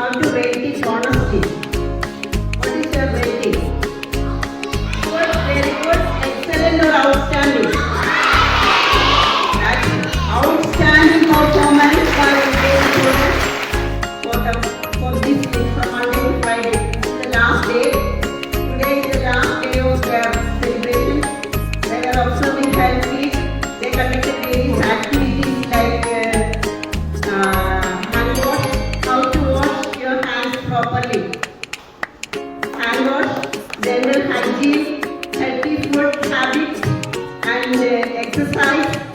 how to rate it honestly. What is your rating? Good, very good, excellent or outstanding? That's outstanding performance for this week from Monday to Friday. This is the last day. Today is the last day of their celebration. They were observing health week. They conducted various activities like hand wash, how to wash your hands properly, hand wash, dental hygiene, healthy food habits, and exercise.